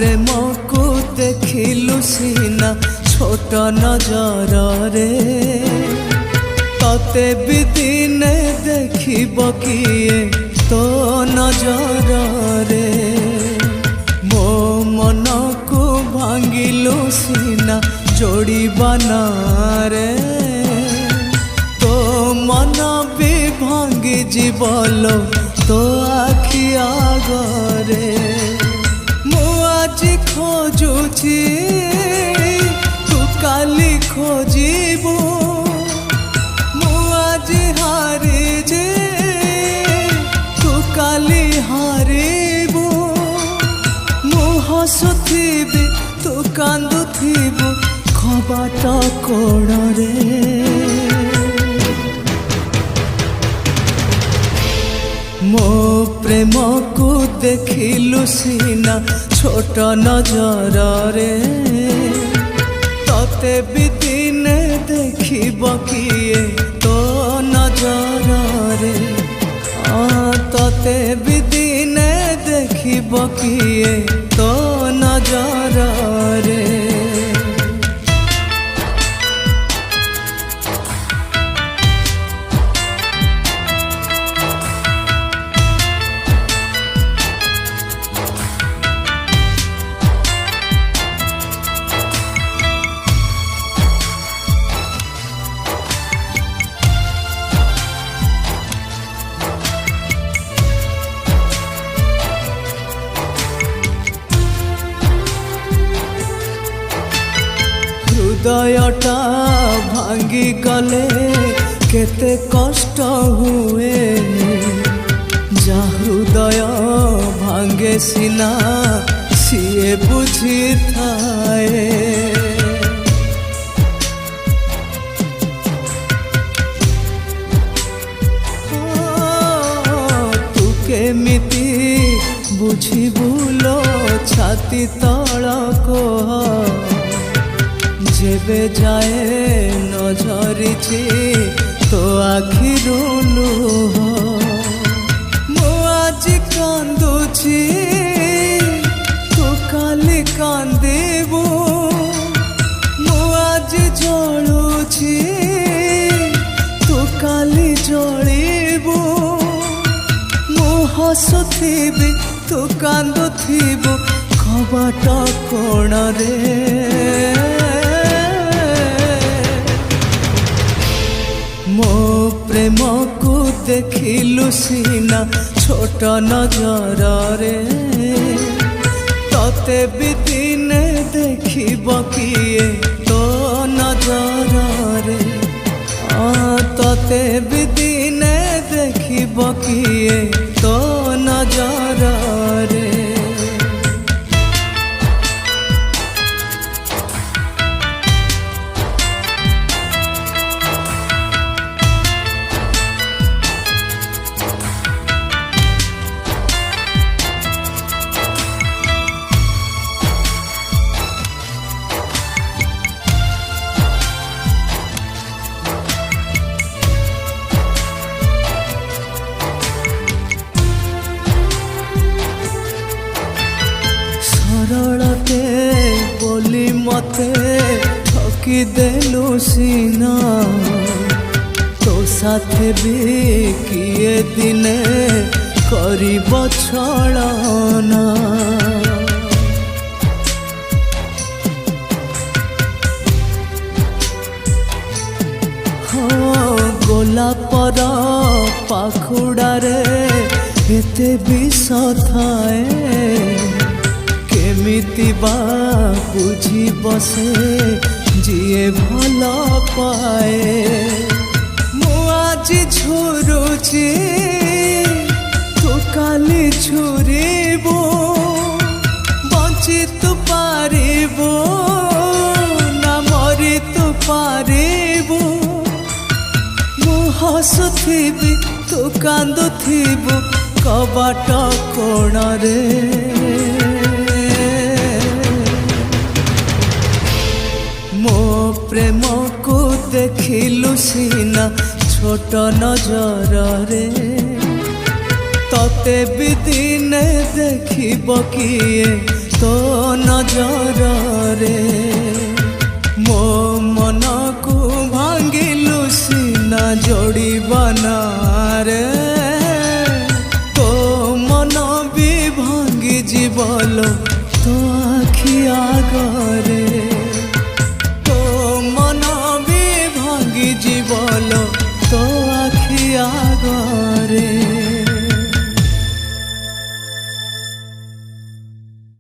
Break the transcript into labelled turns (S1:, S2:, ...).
S1: प्रेम को देखिलु सीना छोट नजर रे तते भी दिने देखिब किए तो नजर रे मो मन को भांगिलु सीना जोड़ीबा ना रे तो मन भी भांगी जीवलो तो आखि आगरे मु आज खोजुची तू काली खोजिबू मु आज हारी जे तू काली हारिबू मु हसुथिबी तू कांदुथिबू कबाट कोणरे मो प्रेम को देखिलु सीना छोट नजर रे तते भी दिने देखिब किए तो नजर रे तते भी दिने देखिब किए तो नजर रे हृदयटा भांगी गले केते कष्ट हुए जा हृदय भांगे सीना सीए बुझी थाए तू केमिति बुझिबुलो छाती तलको जेबे जाए नजरिछि तो आखिरु लुह मु आज कांदुछि तू काली कांदिबू मु आज जलुछि तू काली जलिबू मु हसुथिबी तू कांदुथिबू कबाट कोणरे मो प्रेम को देखिलु सीना छोट नजर रे तते भी दिने देखिब किए तो नजर रे तते भी दिने देखिब किए तो नजर रे सरलते बोली मते ठकी देलु सीना तो साथे भी किए दिने करिब छलना गोलापर पाखुड़ारे एते विष थाए केमिति बा बुझी बसे जिए भल पाए मु आज झुरुची तू काली झुरिबू बंची तू पारिबू ना मरी तू पारिबू मु हसुथिबी तू कांदुथिबू कबाट कोणरे मो प्रेम को देखिलु सीना छोट नजर रे तते भी दिने देखिब किए तो नजरे मो मन को भांगिलु सीना जोड़ी बनारे तो मन भी भांगी जीवलो तो आखि आगरे तो मन भी भांगी जीवलो तो आखि आगरे।